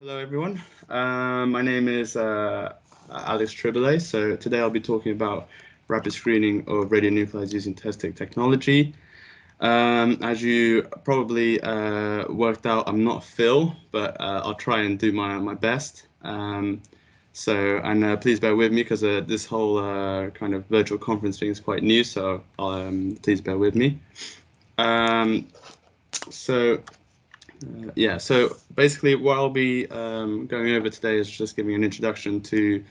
Hello, everyone. My name is Alex Tribolet. So today I'll be talking about rapid screening of radionuclides using test-take technology. As you probably worked out, I'm not Phil, but I'll try and do my best. Please bear with me because this whole kind of virtual conference thing is quite new, so please bear with me. Um, so yeah, so basically what I'll be going over today is just giving an introduction to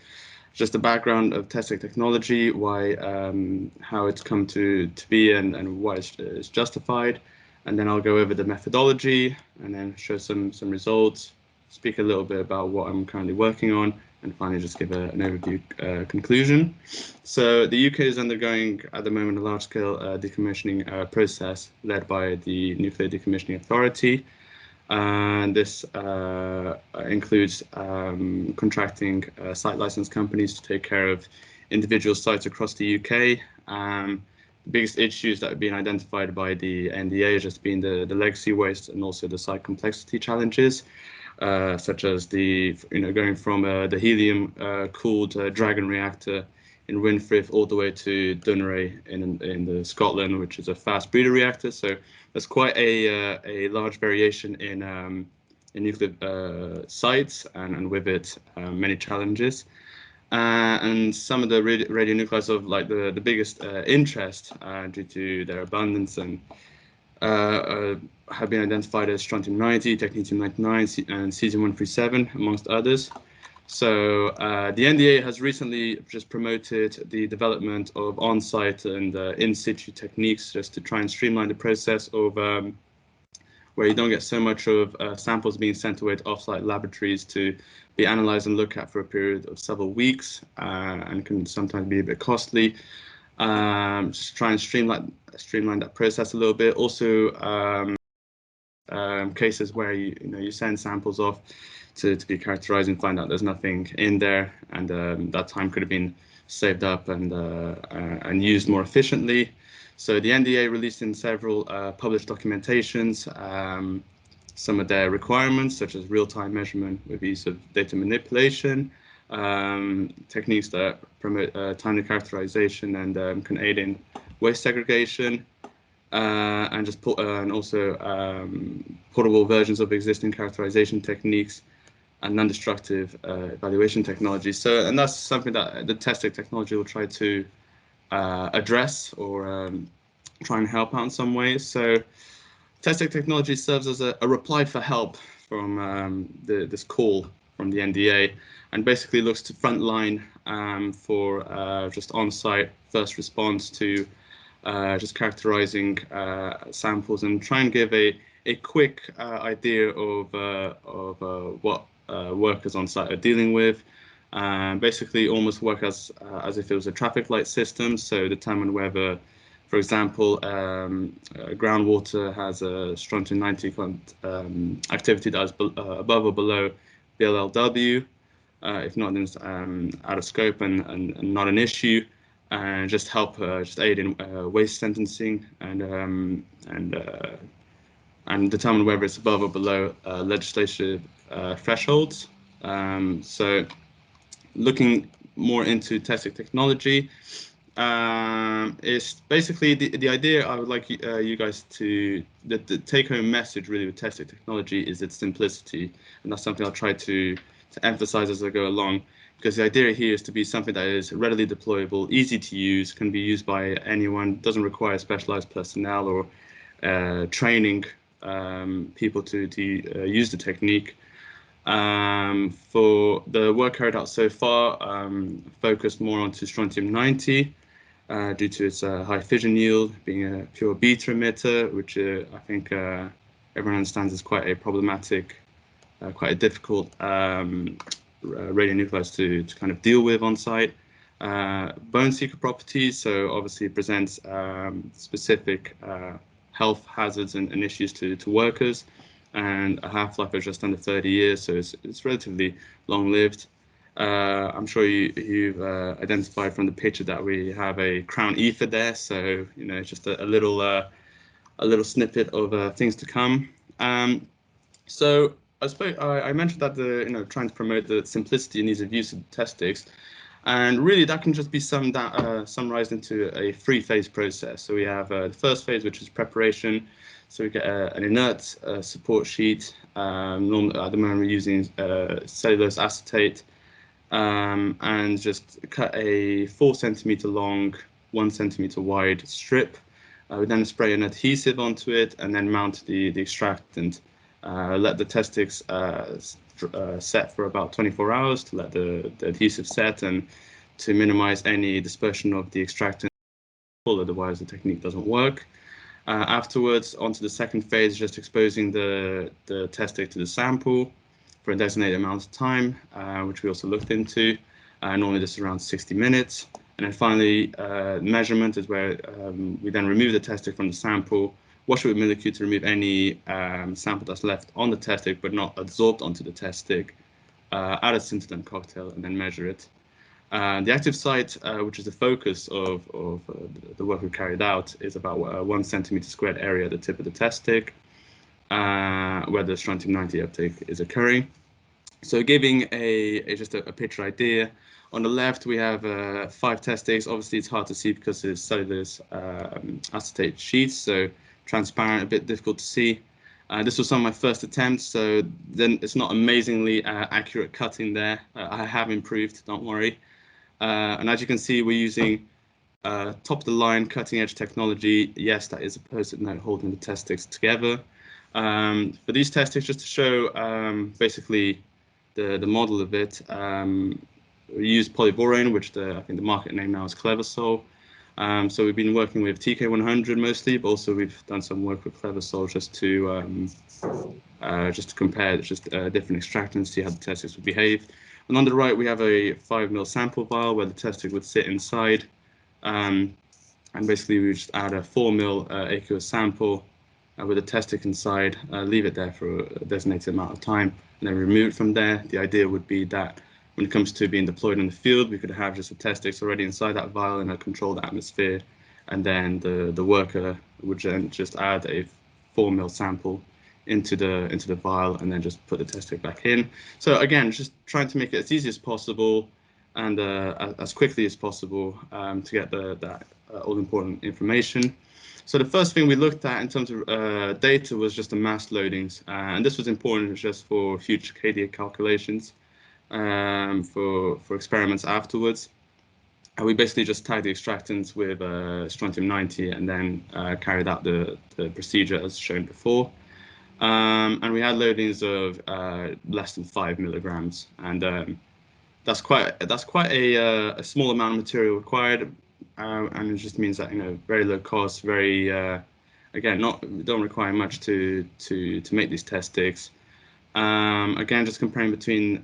just the background of test-take technology, why, how it's come to be and why it's justified. And then I'll go over the methodology and then show some results, speak a little bit about what I'm currently working on, and finally just give an overview conclusion. So the UK is undergoing at the moment a large-scale decommissioning process led by the Nuclear Decommissioning Authority. And this includes contracting site license companies to take care of individual sites across the UK. The biggest issues that have been identified by the NDA has just been the legacy waste and also the site complexity challenges, such as going from the helium cooled Dragon reactor in Winfrith all the way to Dunray in the Scotland, which is a fast breeder reactor. So there's quite a large variation in nuclear sites, and with it many challenges. And some of the radionuclides of like the biggest interest due to their abundance and have been identified as strontium-90, technetium-99, and cesium-137, amongst others. So the NDA has recently just promoted the development of on-site and in-situ techniques just to try and streamline the process of where you don't get so much of samples being sent away to off-site laboratories to be analyzed and looked at for a period of several weeks and can sometimes be a bit costly. Just try and streamline that process a little bit. Also, cases where you send samples off to be characterized and find out there's nothing in there, and that time could have been saved up and used more efficiently. So the NDA released in several published documentations some of their requirements, such as real-time measurement with use of data manipulation, techniques that promote timely characterization and can aid in waste segregation, and also portable versions of existing characterization techniques and non-destructive evaluation technology. And that's something that the test-take technology will try to address or try and help out in some ways. So test-take technology serves as a reply for help from this call from the NDA, and basically looks to frontline for just on-site first response to just characterizing samples and try and give a quick idea of what workers on site are dealing with. Basically almost work as if it was a traffic light system, so determine whether, for example, groundwater has a strontium-90 activity that is above or below BLLW. If not, then it's out of scope and not an issue, and just help just aid in waste sentencing and determine whether it's above or below legislative thresholds. So looking more into test-take technology, is basically the idea I would like you guys to, the take-home message really with test-take technology is its simplicity, and that's something I'll try to emphasize as I go along, because the idea here is to be something that is readily deployable, easy to use, can be used by anyone, doesn't require specialized personnel or training people to use the technique. For the work carried out so far, focused more onto strontium-90 due to its high fission yield, being a pure beta emitter, which I think everyone understands is quite a problematic, quite a difficult radionuclides to kind of deal with on site. Bone seeker properties, so obviously it presents specific health hazards and issues to workers, and a half-life of just under 30 years, so it's relatively long-lived. I'm sure you've identified from the picture that we have a crown ether there, so just a little snippet of things to come. So I suppose I mentioned that trying to promote the simplicity and ease of use of the test sticks, and really that can just be summarized into a three-phase process. So we have the first phase, which is preparation. So we get an inert support sheet. Normally, at the moment, we're using cellulose acetate, and just cut a 4 centimeter long, 1 centimeter wide strip. We then spray an adhesive onto it, and then mount the extractant. Let the test sticks set for about 24 hours to let the adhesive set and to minimize any dispersion of the extractant. Otherwise, the technique doesn't work. Afterwards, onto the second phase, just exposing the test stick to the sample for a designated amount of time, which we also looked into. Normally, this is around 60 minutes. And then finally, measurement is where we then remove the test stick from the sample, wash it with Millicute to remove any sample that's left on the test stick but not absorbed onto the test stick, add a scintillant cocktail, and then measure it. The active site, which is the focus of the work we carried out, is about 1 centimeter squared area at the tip of the test stick, where the strontium-90 uptake is occurring. So giving just a picture idea, on the left we have 5 test sticks. Obviously it's hard to see because it's cellulose acetate sheets, so transparent, a bit difficult to see. This was some of my first attempts, so then it's not amazingly accurate cutting there. I have improved, don't worry. And as you can see, we're using top of the line cutting edge technology. Yes, that is a post-it note holding the test sticks together. For these test sticks, just to show basically the model of it, we use polyborane, which I think the market name now is Cleversol. So we've been working with TK100 mostly, but also we've done some work with Cleversol just to compare different extractants, see how the test sticks would behave. And on the right, we have a 5 ml sample vial where the test stick would sit inside. And basically, we just add a 4 ml aqueous sample with a test stick inside, leave it there for a designated amount of time, and then remove it from there. The idea would be that when it comes to being deployed in the field, we could have just the test sticks already inside that vial in a controlled atmosphere, and then the worker would then just add a 4 ml sample into the vial and then just put the test stick back in. So again, just trying to make it as easy as possible and as quickly as possible to get that all-important information. So the first thing we looked at in terms of data was just the mass loadings, and this was important just for future KDA calculations for experiments afterwards. And we basically just tagged the extractants with strontium-90 and then carried out the procedure as shown before. And we had loadings of less than 5 milligrams, and that's quite a small amount of material required, and it just means that very low cost, very again don't require much to make these test sticks. Again, just comparing between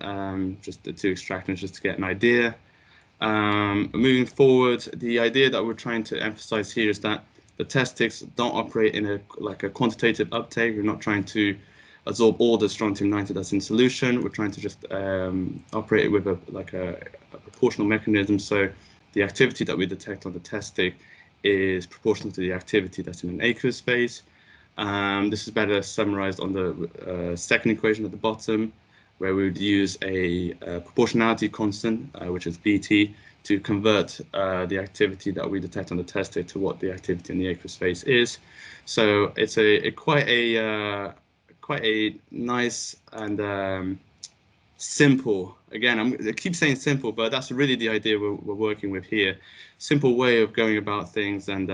just the 2 extractants just to get an idea. Moving forward, the idea that we're trying to emphasize here is that the test sticks don't operate in a quantitative uptake. We're not trying to absorb all the strontium-90 that's in solution. We're trying to just operate it with a proportional mechanism. So the activity that we detect on the test stick is proportional to the activity that's in an aqueous phase. This is better summarized on the second equation at the bottom, where we would use a proportionality constant, which is BT, to convert the activity that we detect on the test stick to what the activity in the aqueous phase is. So it's quite a nice and simple. Again, I keep saying simple, but that's really the idea we're working with here. Simple way of going about things, and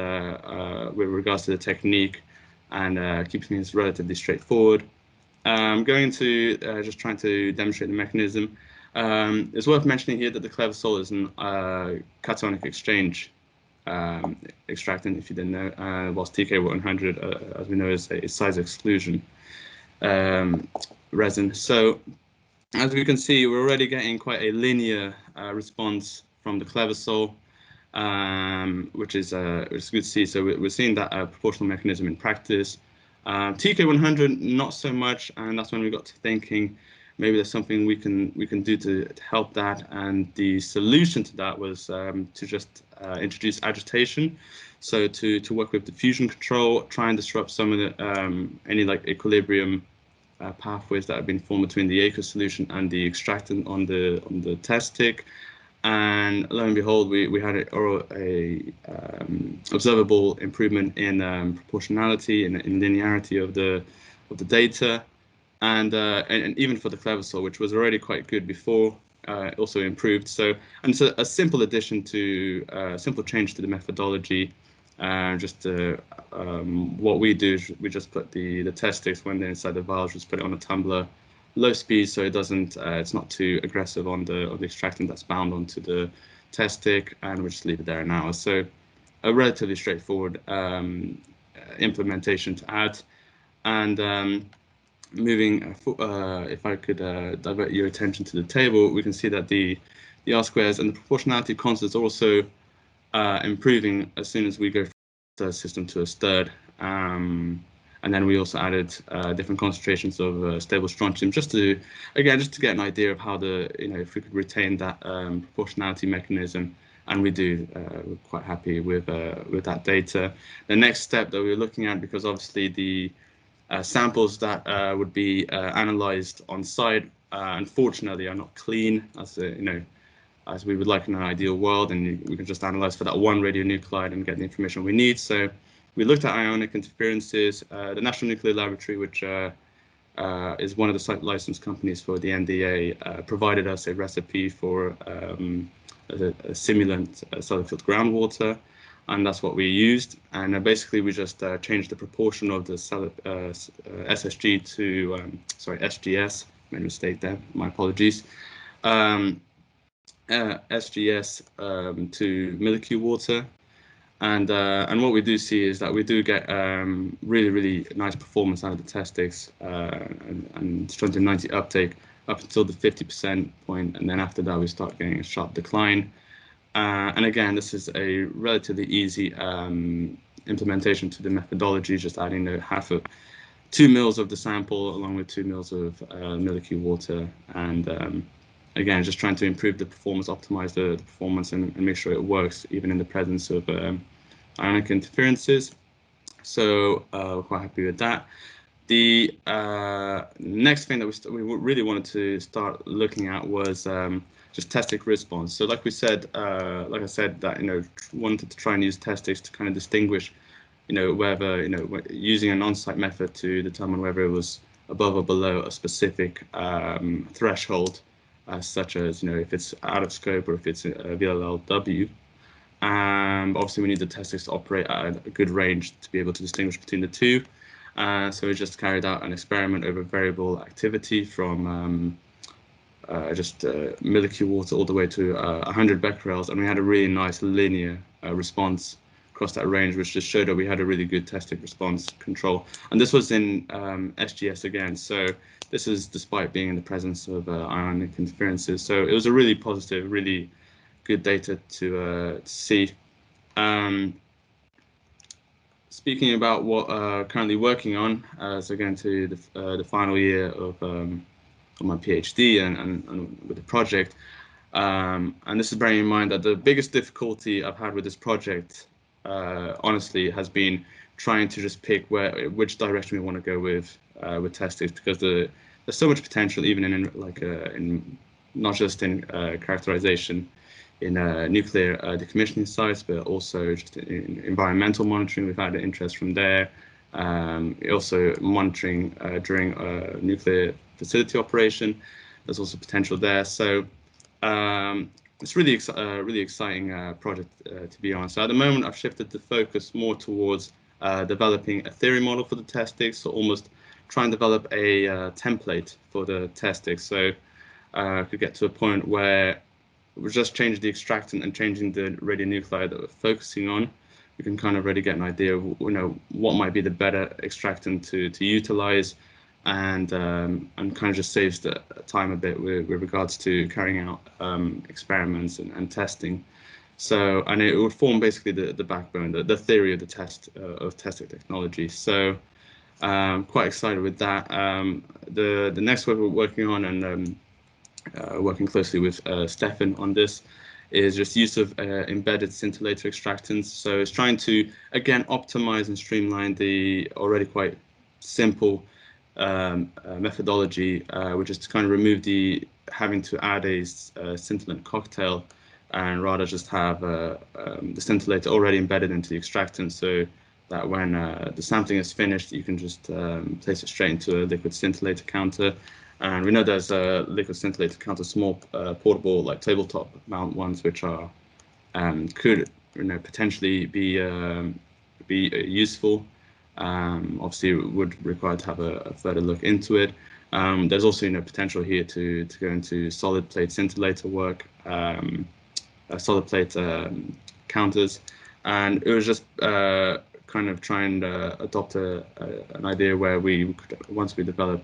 with regards to the technique, and keeps things relatively straightforward. Going into just trying to demonstrate the mechanism. It's worth mentioning here that the Cleversol is an cationic exchange extractant, if you didn't know, whilst TK100, as we know, is a size exclusion resin. So as we can see, we're already getting quite a linear response from the Cleversol, which is good to see. So we're seeing that proportional mechanism in practice. TK100, not so much, and that's when we got to thinking maybe there's something we can do to help that. And the solution to that was to just introduce agitation. So to work with diffusion control, try and disrupt some of the any equilibrium pathways that have been formed between the aqueous solution and the extractant on the test stick. And lo and behold, we had a observable improvement in proportionality and in linearity of the data, and even for the clever soul, which was already quite good before, also improved. So, and it's a simple addition to simple change to the methodology. What we do is we just put the test sticks when they're inside the vials, just put it on a tumbler, low speed, so it doesn't it's not too aggressive on the extractant that's bound onto the test stick, and we just leave it there an hour. So a relatively straightforward implementation to add. And moving, if I could divert your attention to the table, we can see that the R squares and the proportionality constants are also improving as soon as we go from the system to a stirred. And then we also added different concentrations of stable strontium, just to get an idea of how if we could retain that proportionality mechanism, and we do. We're quite happy with that data. The next step that we're looking at, because obviously the samples that would be analyzed on site, unfortunately, are not clean, as we would like in an ideal world, and we can just analyze for that one radionuclide and get the information we need. So we looked at ionic interferences. The National Nuclear Laboratory, which is one of the site license companies for the NDA, provided us a recipe for a simulant solid field groundwater, and that's what we used. And basically, we just changed the proportion of the SSG to SGS. Made a mistake there. My apologies. SGS to millicurie water. And what we do see is that we do get really nice performance out of the test sticks and strontium 90 uptake up until the 50% point, and then after that we start getting a sharp decline. And again, this is a relatively easy implementation to the methodology, just adding 2 mils of the sample along with 2 mils of millicurie water, and again, just trying to improve the performance, optimize the performance, and make sure it works even in the presence of ionic interferences. So we're quite happy with that. The next thing that we really wanted to start looking at was just test stick response. So like I said, that wanted to try and use test sticks to kind of distinguish, whether using an on-site method to determine whether it was above or below a specific threshold. Such as if it's out of scope or if it's a VLLW. Obviously, we need the test sticks to operate at a good range to be able to distinguish between the two. So we just carried out an experiment over variable activity from millicurie water all the way to 100 becquerels, and we had a really nice linear response across that range, which just showed that we had a really good test stick response control. And this was in SGS again, so this is despite being in the presence of ionic interferences. So it was a really positive, really good data to see. Speaking about what currently working on, so again to the final year of my PhD and with the project, and this is bearing in mind that the biggest difficulty I've had with this project, honestly, has been trying to just pick which direction we want to go with test sticks, because there's so much potential, even in not just in characterization in nuclear decommissioning sites, but also just in environmental monitoring. We've had interest from there. Also monitoring during nuclear facility operation. There's also potential there. So it's really exciting project, to be honest. So at the moment, I've shifted the focus more towards developing a theory model for the test sticks, so almost try and develop a template for the test sticks. So could get to a point where we just change the extractant and changing the radionuclide that we're focusing on. We can kind of already get an idea of what might be the better extractant to utilize, and kind of just saves the time a bit with regards to carrying out experiments and testing. So, and it would form basically the backbone, the theory of the test stick technology. So quite excited with that. The next work we're working on, and working closely with Stefan on this, is just use of embedded scintillator extractants. So it's trying to, again, optimize and streamline the already quite simple methodology, which is to kind of remove the having to add a scintillant cocktail, and rather just have the scintillator already embedded into the extractant, so that when the sampling is finished, you can just place it straight into a liquid scintillator counter. And we know there's a liquid scintillator counter, small portable, like tabletop mount ones, which are could potentially be useful. Obviously, it would require to have a further look into it. There's also potential here to go into solid plate scintillator work, solid plate counters, and it was just kind of trying to adopt an idea where we could, once we develop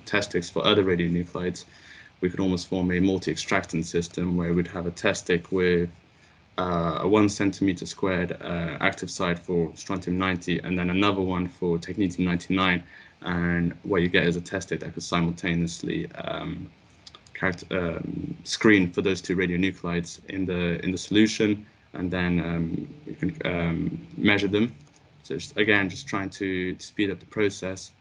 test sticks for other radionuclides, we could almost form a multi-extractant system where we'd have a test stick with a 1 centimeter squared active site for strontium-90, and then another one for technetium-99, and what you get is a test stick that could simultaneously screen for those two radionuclides in the solution, and then you can measure them. So just trying to speed up the process,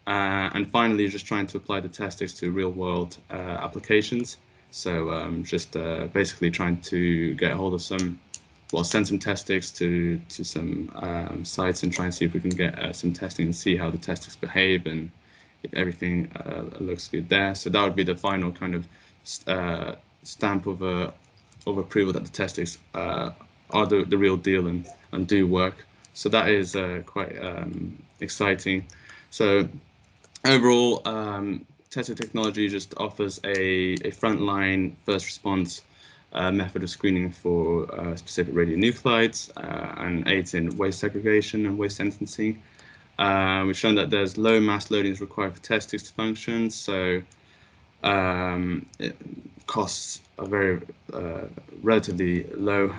and finally just trying to apply the test sticks to real-world applications. So just basically trying to get a hold of send some test sticks to some sites and try and see if we can get some testing and see how the test sticks behave and if everything looks good there. So that would be the final kind of stamp of approval that the test sticks are the real deal and do work. So that is quite exciting. So overall, Tesla technology just offers a frontline first response method of screening for specific radionuclides and aids in waste segregation and waste sentencing. We've shown that there's low mass loadings required for test sticks to function, so costs are very relatively low.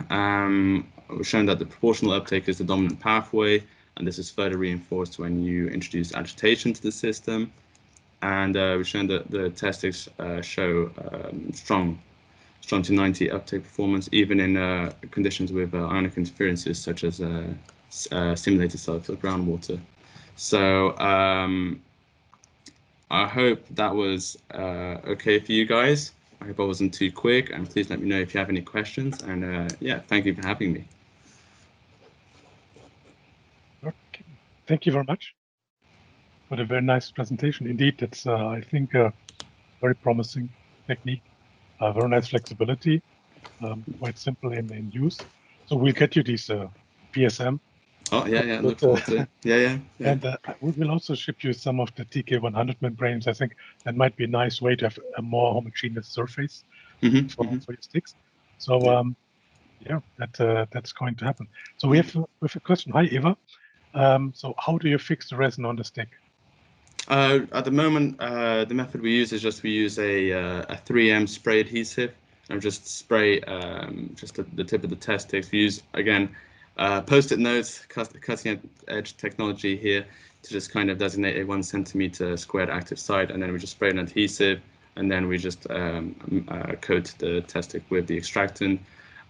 We've shown that the proportional uptake is the dominant pathway, and this is further reinforced when you introduce agitation to the system. And we've shown that the test sticks show strong strontium-90 uptake performance, even in conditions with ionic interferences, such as simulated sulfur groundwater. So I hope that was okay for you guys. I hope I wasn't too quick, and please let me know if you have any questions. And yeah, thank you for having me. Okay, thank you very much for the very nice presentation. Indeed, it's I think a very promising technique, very nice flexibility, quite simple in use. So we'll get you these PSM. Oh yeah, look forward to it. Yeah. And we will also ship you some of the TK100 membranes. I think that might be a nice way to have a more homogeneous surface for your sticks. So yeah, that's going to happen. So we have a question. Hi, Eva. So how do you fix the resin on the stick? At the moment, the method we use is just we use a 3M spray adhesive and just spray just the tip of the test sticks. We use, again, post-it notes, cutting edge technology here to just kind of designate a 1 centimeter squared active site, and then we just spray an adhesive, and then we just coat the test stick with the extractant.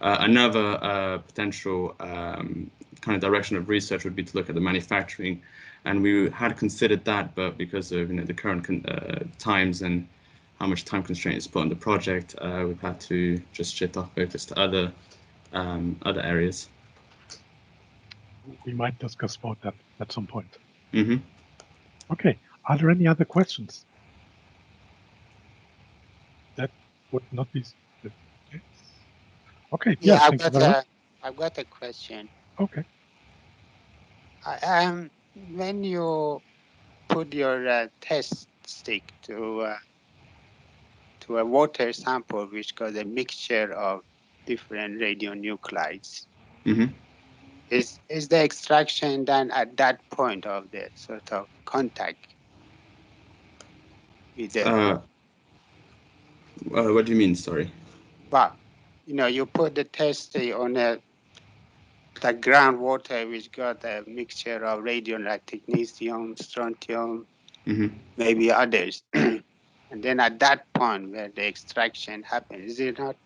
Another potential kind of direction of research would be to look at the manufacturing, and we had considered that, but because of the current times and how much time constraint is put on the project, we've had to just shift our focus to other areas. We might discuss about that at some point. Mm-hmm. Okay, are there any other questions? That would not be the case. Okay, yeah, thank you very much. I've got a question. Okay. When you put your test stick to a water sample which got a mixture of different radionuclides, is the extraction done at that point of the sort of contact with the what do you mean, sorry? Well, you put the test stick on the groundwater which got a mixture of radium like technetium, strontium, maybe others. And then at that point where the extraction happens, is it not?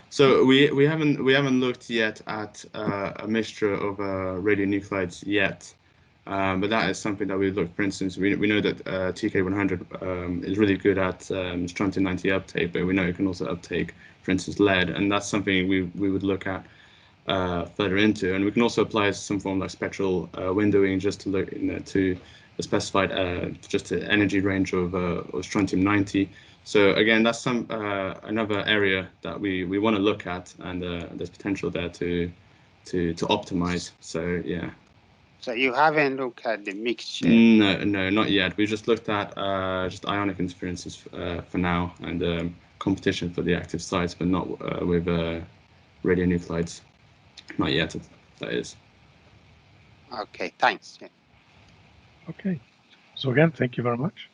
So we haven't looked yet at a mixture of radionuclides yet. But that is something that we look. For instance, we know that TK100 is really good at strontium-90 uptake, but we know it can also uptake, for instance, lead, and that's something we would look at further into. And we can also apply some form like spectral windowing just to look to a specified just an energy range of strontium-90. So again, that's another area that we want to look at, and there's potential there to optimize. So yeah. So you haven't looked at the mixture? No, not yet. We just looked at just ionic interferences for now, and competition for the active sites, but not with radionuclides. Not yet, that is. Okay, thanks. Yeah. Okay. So again, thank you very much.